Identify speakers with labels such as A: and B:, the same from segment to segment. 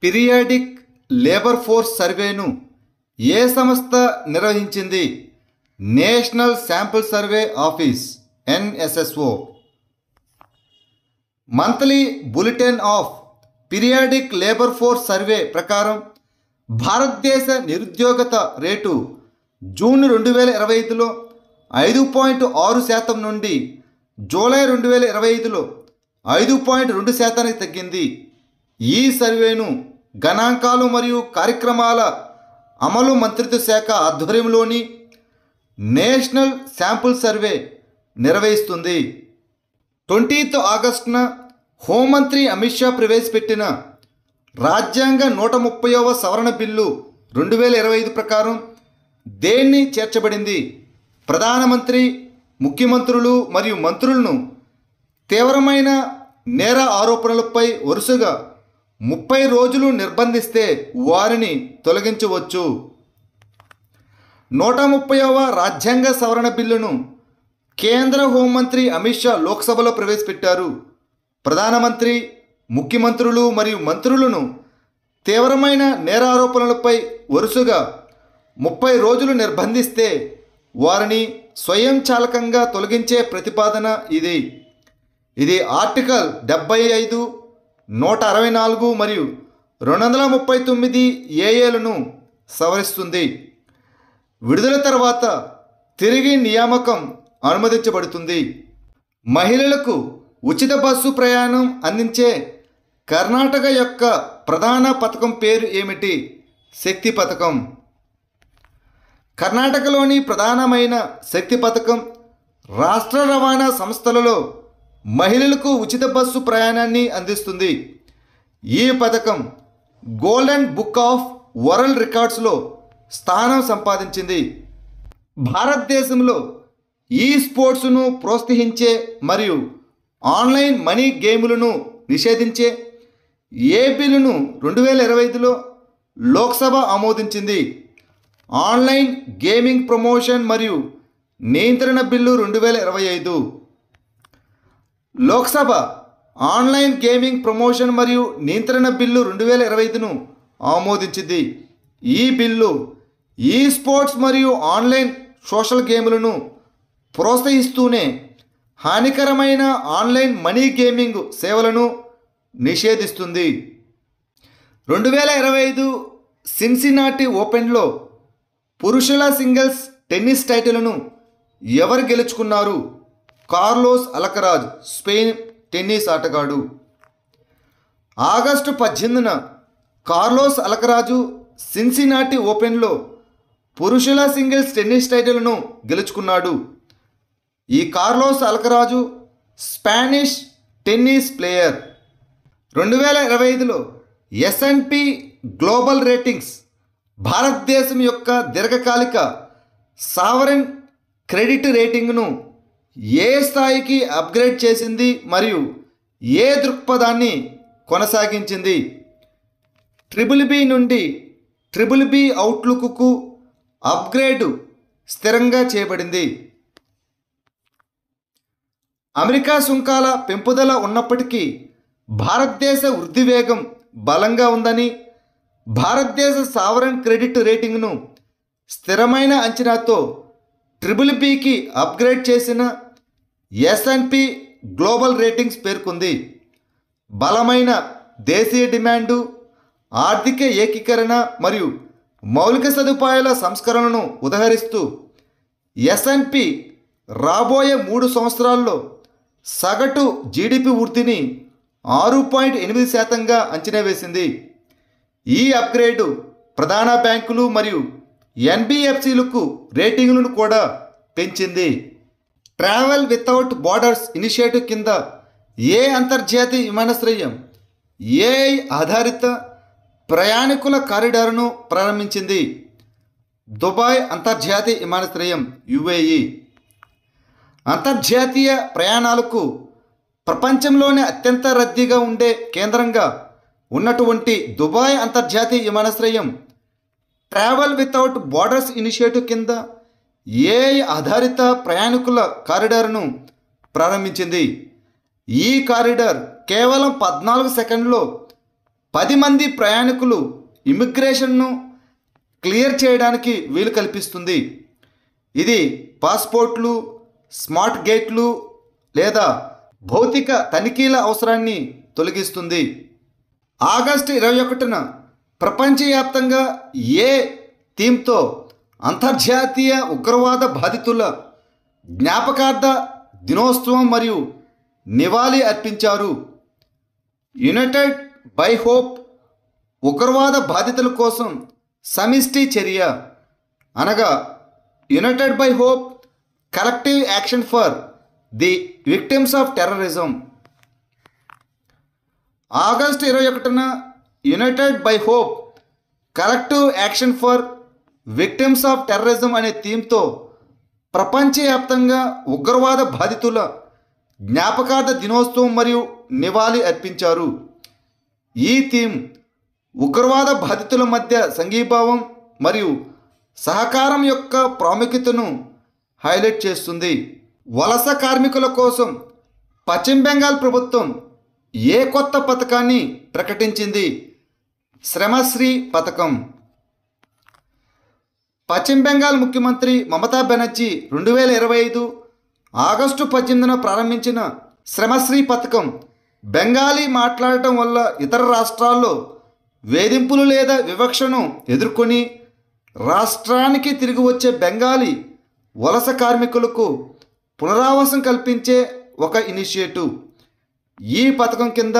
A: Periodic labour force సర్వేను ఏ సంస్థ నిర్వహించింది? National sample survey office NSSO. Monthly bulletin of periodic labour force survey ప్రకారం భారతదేశ నిరుద్యోగత రేటు జూన్ 2025లో 5.6% నుండి జూలై 2025లో 5.2% తగ్గింది. ఈ సర్వేను గణాంకాలు మరియు కార్యక్రమాల అమలు మంత్రిత్వ శాఖ ఆధ్వర్యంలోని నేషనల్ శాంపుల్ సర్వే నిర్వహిస్తుంది. 20th ఆగస్టున హోంమంత్రి అమిత్ షా ప్రవేశపెట్టిన రాజ్యాంగ 130వ సవరణ బిల్లు 2025 ప్రకారం దేన్ని చేర్చబడింది? ప్రధానమంత్రి, ముఖ్యమంత్రులు మరియు మంత్రులను తీవ్రమైన నేర ఆరోపణలపై వరుసగా 30 రోజులు నిర్బంధిస్తే వారిని తొలగించవచ్చు. 130వ రాజ్యాంగ సవరణ బిల్లును కేంద్ర హోంమంత్రి అమిత్ షా లోక్సభలో ప్రవేశపెట్టారు. ప్రధానమంత్రి, ముఖ్యమంత్రులు మరియు మంత్రులను తీవ్రమైన నేరారోపణలపై వరుసగా 30 రోజులు నిర్బంధిస్తే వారిని స్వయంచాలకంగా తొలగించే ప్రతిపాదన ఇది ఆర్టికల్ 75, 164 మరియు 239 ఏఏలను సవరిస్తుంది. విడుదల తర్వాత తిరిగి నియామకం అనుమతించబడుతుంది. మహిళలకు ఉచిత బస్సు ప్రయాణం అందించే కర్ణాటక యొక్క ప్రధాన పథకం పేరు ఏమిటి? శక్తి పథకం. కర్ణాటకలోని ప్రధానమైన శక్తి పథకం రాష్ట్ర రవాణా సంస్థలలో మహిళలకు ఉచిత బస్సు ప్రయాణాన్ని అందిస్తుంది. ఈ పథకం గోల్డెన్ బుక్ ఆఫ్ వరల్డ్ రికార్డ్స్లో స్థానం సంపాదించింది. భారతదేశంలో ఈ స్పోర్ట్స్ను ప్రోత్సహించే మరియు ఆన్లైన్ మనీ గేములను నిషేధించే ఏ బిల్లును 2025లో లోక్సభ ఆమోదించింది? ఆన్లైన్ గేమింగ్ ప్రమోషన్ మరియు నియంత్రణ bill 2025. Lok Sabha online gaming promotion మరియు నియంత్రణ బిల్లు 2025ను ఆమోదించింది. ఈ బిల్లు ఈ స్పోర్ట్స్ మరియు ఆన్లైన్ సోషల్ గేములను ప్రోత్సహిస్తూనే హానికరమైన ఆన్లైన్ మనీ గేమింగ్ సేవలను నిషేధిస్తుంది. 2025 సిన్సినాటి ఓపెన్లో పురుషుల సింగిల్స్ టెన్నిస్ టైటిల్ను ఎవరు గెలుచుకున్నారు? కార్లోస్ అల్కరాజ్, స్పెయిన్ టెన్నిస్ ఆటగాడు. ఆగస్టు 18న కార్లోస్ అల్కరాజు సిన్సినాటి ఓపెన్లో పురుషుల సింగిల్స్ టెన్నిస్ టైటిల్ను గెలుచుకున్నాడు. ఈ Carlos Alcaraz Spanish tennis player. 2025లో S&P గ్లోబల్ రేటింగ్స్ భారతదేశం యొక్క దీర్ఘకాలిక సావరెన్ క్రెడిట్ రేటింగ్ను ఏ స్థాయికి అప్గ్రేడ్ చేసింది మరియు ఏ దృక్పథాన్ని కొనసాగించింది? BBB నుండి BBB అవుట్లుక్కు అప్గ్రేడ్ స్థిరంగా చేయబడింది. అమెరికా సుంకాల పెంపుదల ఉన్నప్పటికీ భారతదేశ వృద్ధి వేగం బలంగా ఉందని భారతదేశ సావరెన్ క్రెడిట్ రేటింగ్ను స్థిరమైన అంచనాతో BBBకి అప్గ్రేడ్ చేసిన S&P గ్లోబల్ రేటింగ్స్ పేర్కొంది. బలమైన దేశీయ డిమాండు, ఆర్థిక ఏకీకరణ మరియు మౌలిక సదుపాయాల సంస్కరణను ఉదహరిస్తూ S&P రాబోయే 3 సంవత్సరాల్లో సగటు GDP వృద్ధిని 6.8%గా అంచనా వేసింది. ఈ అప్గ్రేడ్ ప్రధాన బ్యాంకులు మరియు NBFCలకు రేటింగులను కూడా పెంచింది. ట్రావెల్ వితౌట్ బార్డర్స్ ఇనిషియేటివ్ కింద ఏ అంతర్జాతీయ విమానాశ్రయం AI ఆధారిత ప్రయాణికుల కారిడార్ను ప్రారంభించింది? దుబాయ్ అంతర్జాతీయ విమానాశ్రయం UAE. అంతర్జాతీయ ప్రయాణాలకు ప్రపంచంలోనే అత్యంత రద్దీగా ఉండే కేంద్రంగా ఉన్నటువంటి దుబాయ్ అంతర్జాతీయ విమానాశ్రయం ట్రావెల్ వితౌట్ బార్డర్స్ ఇనిషియేటివ్ కింద AI ఆధారిత ప్రయాణికుల కారిడార్ను ప్రారంభించింది. ఈ కారిడార్ కేవలం 14 సెకండ్లో 10 మంది ప్రయాణికులు ఇమిగ్రేషన్ను క్లియర్ చేయడానికి వీలు కల్పిస్తుంది. ఇది పాస్పోర్ట్లు, స్మార్ట్ గేట్లు లేదా భౌతిక తనిఖీల అవసరాన్ని తొలగిస్తుంది. ఆగస్టు 21న ప్రపంచవ్యాప్తంగా ఏ థీమ్తో అంతర్జాతీయ ఉగ్రవాద బాధితుల జ్ఞాపకార్థ దినోత్సవం మరియు నివాళి అర్పించారు. యునైటెడ్ బై హోప్ ఉగ్రవాద బాధితుల కోసం సమిష్టి చర్య, అనగా united by hope collective action for the victims of terrorism. August 21న united by hope collective action for victims of terrorism అనే థీమ్తో ప్రపంచవ్యాప్తంగా ఉగ్రవాద బాధితుల జ్ఞాపకార్థ దినోత్సవం మరియు నివాళి అర్పించారు. ఈ థీమ్ ఉగ్రవాద బాధితుల మధ్య సంఘీభావం మరియు సహకారం యొక్క ప్రాముఖ్యతను హైలైట్ చేస్తుంది. వలస కార్మికుల కోసం పశ్చిమ బెంగాల్ ప్రభుత్వం ఏ కొత్త పథకాన్ని ప్రకటించింది? శ్రమశ్రీ పథకం. పశ్చిమ బెంగాల్ ముఖ్యమంత్రి మమతా బెనర్జీ 2025 ఆగస్టు 18న ప్రారంభించిన శ్రమశ్రీ పథకం బెంగాలీ మాట్లాడటం వల్ల ఇతర రాష్ట్రాల్లో వేధింపులు లేదా వివక్షను ఎదుర్కొని రాష్ట్రానికి తిరిగి వచ్చే బెంగాలీ వలస కార్మికులకు పునరావాసం కల్పించే ఒక ఇనిషియేటివ్. ఈ పథకం కింద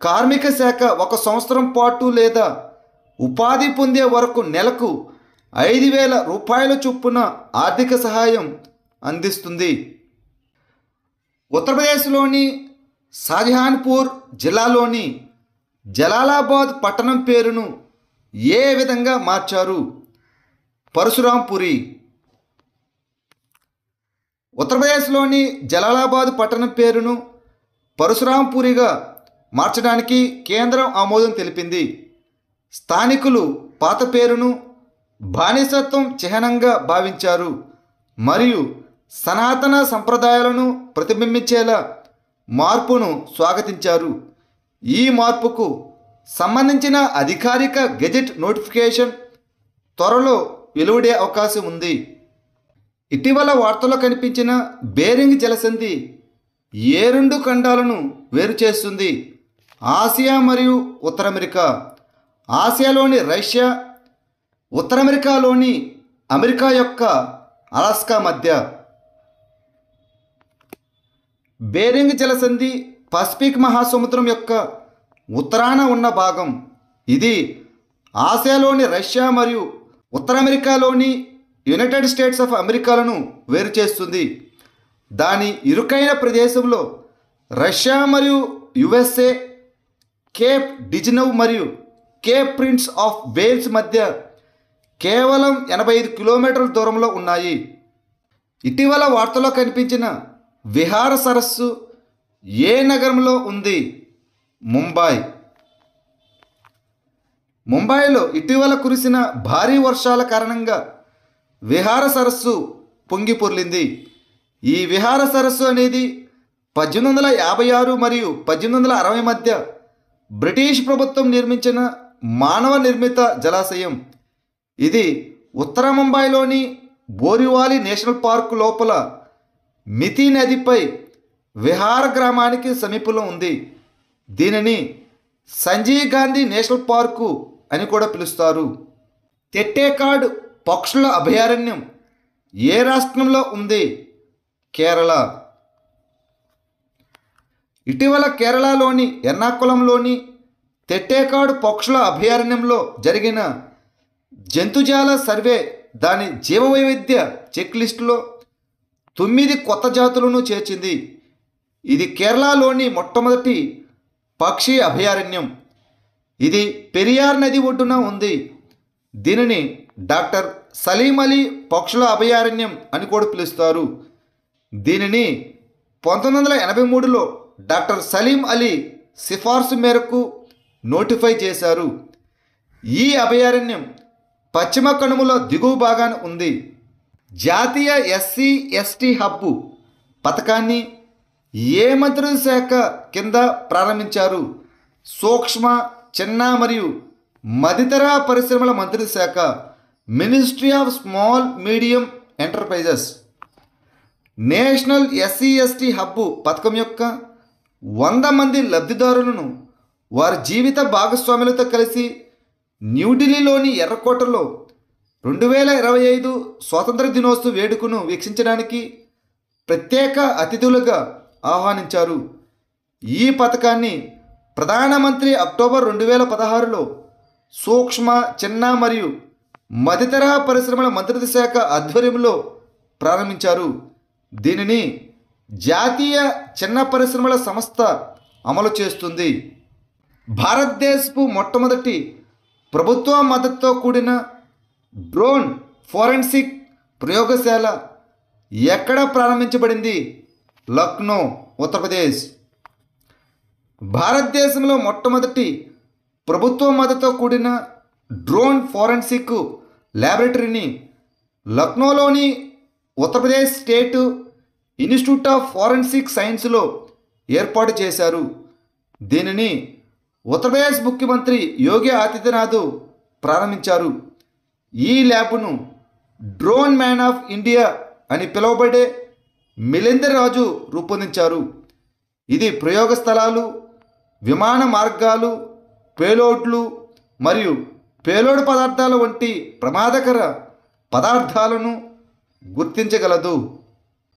A: కార్మిక శాఖ 1 సంవత్సరం పాటు లేదా ఉపాధి పొందే వరకు నెలకు 5,000 రూపాయల చొప్పున ఆర్థిక సహాయం అందిస్తుంది. ఉత్తరప్రదేశ్లోని షాజహాన్పూర్ జిల్లాలోని జలాలాబాద్ పట్టణం పేరును ఏ విధంగా మార్చారు? పరశురాంపురి. ఉత్తరప్రదేశ్లోని జలాలాబాద్ పట్టణం పేరును పరశురాంపురిగా మార్చడానికి కేంద్రం ఆమోదం తెలిపింది. స్థానికులు పాత పేరును బానిసత్వం చిహ్నంగా భావించారు మరియు సనాతన సంప్రదాయాలను ప్రతిబింబించేలా మార్పును స్వాగతించారు. ఈ మార్పుకు సంబంధించిన అధికారిక గెజెట్ నోటిఫికేషన్ త్వరలో వెలువడే అవకాశం ఉంది. ఇటీవల వార్తల్లో కనిపించిన బేరింగ్ జలసంధి ఏ 2 ఖండాలను వేరు చేస్తుంది? ఆసియా మరియు ఉత్తర అమెరికా. ఆసియాలోని రష్యా, ఉత్తర అమెరికాలోని అమెరికా యొక్క అలాస్కా మధ్య. బేరింగ్ జలసంధి పసిఫిక్ మహాసముద్రం యొక్క ఉత్తరాన ఉన్న భాగం. ఇది ఆసియాలోని రష్యా మరియు ఉత్తర అమెరికాలోని యునైటెడ్ స్టేట్స్ ఆఫ్ అమెరికాలను వేరు చేస్తుంది. దాని ఇరుకైన ప్రదేశంలో రష్యా మరియు యుఎస్ఏ, కేప్ డిజ్నవ్ మరియు కేప్ ప్రిన్స్ ఆఫ్ వేల్స్ మధ్య కేవలం 85 కిలోమీటర్ల దూరంలో ఉన్నాయి. ఇటీవల వార్తలో కనిపించిన విహార సరస్సు ఏ నగరంలో ఉంది? ముంబై. ముంబైలో ఇటీవల కురిసిన భారీ వర్షాల కారణంగా విహార సరస్సు పొంగి పొర్లింది. ఈ విహార సరస్సు అనేది 1856 మరియు 1860 మధ్య బ్రిటిష్ ప్రభుత్వం నిర్మించిన మానవ నిర్మిత జలాశయం. ఇది ఉత్తర ముంబైలోని బోరివాలి నేషనల్ పార్క్ లోపల మితి నదిపై విహార గ్రామానికి సమీపంలో ఉంది. దీనిని సంజయ్ గాంధీ నేషనల్ పార్కు అని కూడా పిలుస్తారు. తెట్టేకాడ్ పక్షుల అభయారణ్యం ఏ రాష్ట్రంలో ఉంది? కేరళ. ఇటీవల కేరళలోని ఎర్నాకుళంలోని తెట్టేకాడు పక్షుల అభయారణ్యంలో జరిగిన జంతుజాల సర్వే దాని జీవవైవిధ్య చెక్ లిస్టులో 9 కొత్త జాతులను చేర్చింది. ఇది కేరళలోని మొట్టమొదటి పక్షి అభయారణ్యం. ఇది పెరియార్ నది ఒడ్డున ఉంది. దీనిని డాక్టర్ సలీం అలీ పక్షుల అభయారణ్యం అని కూడా పిలుస్తారు. దీనిని 1983లో డాక్టర్ సలీం అలీ సిఫార్సు మేరకు నోటిఫై చేశారు. ఈ అభయారణ్యం పశ్చిమ కనుమల దిగువ భాగాన ఉంది. జాతీయ SC/ST హబ్బు పథకాన్ని ఏ మంత్రిత్వ శాఖ కింద ప్రారంభించారు? సూక్ష్మ చిన్న మరియు మధ్యతర పరిశ్రమల మంత్రిత్వ శాఖ, ministry of small medium enterprises, national ఎస్సీ/ఎస్టీ hub పథకం యొక్క 100 మంది లబ్ధిదారులను వారి జీవిత భాగస్వాములతో కలిసి న్యూఢిల్లీలోని ఎర్రకోటలో 2025 స్వాతంత్ర దినోత్సవ వేడుకను వీక్షించడానికి ప్రత్యేక అతిథులుగా ఆహ్వానించారు. ఈ పథకాన్ని ప్రధానమంత్రి అక్టోబర్ 2016లో సూక్ష్మ, చిన్న మరియు మధ్యతర పరిశ్రమల మంత్రిత్వ శాఖ ఆధ్వర్యంలో ప్రారంభించారు. దీనిని జాతీయ చిన్న పరిశ్రమల సంస్థ అమలు చేస్తుంది. భారతదేశపు మొట్టమొదటి ప్రభుత్వ మద్దతుతో కూడిన డ్రోన్ ఫోరెన్సిక్ ప్రయోగశాల ఎక్కడ ప్రారంభించబడింది? లక్నో, ఉత్తరప్రదేశ్. భారతదేశంలో మొట్టమొదటి ప్రభుత్వ మద్దతుతో కూడిన డ్రోన్ ఫోరెన్సిక్ ల్యాబొరేటరీని లక్నోలోని Uttar Pradesh state institute of forensic సైన్స్లో ఏర్పాటు చేశారు. దీనిని ఉత్తరప్రదేశ్ ముఖ్యమంత్రి యోగి ఆదిత్యనాథ్ ప్రారంభించారు. ఈ ల్యాబ్ను డ్రోన్ మ్యాన్ ఆఫ్ ఇండియా అని పిలువబడే మిలిందర్ రాజు రూపొందించారు. ఇది ప్రయోగ స్థలాలు, విమాన మార్గాలు, పేలోడ్లు మరియు పేలోడ్ పదార్థాల వంటి ప్రమాదకర పదార్థాలను గుర్తించగలదు.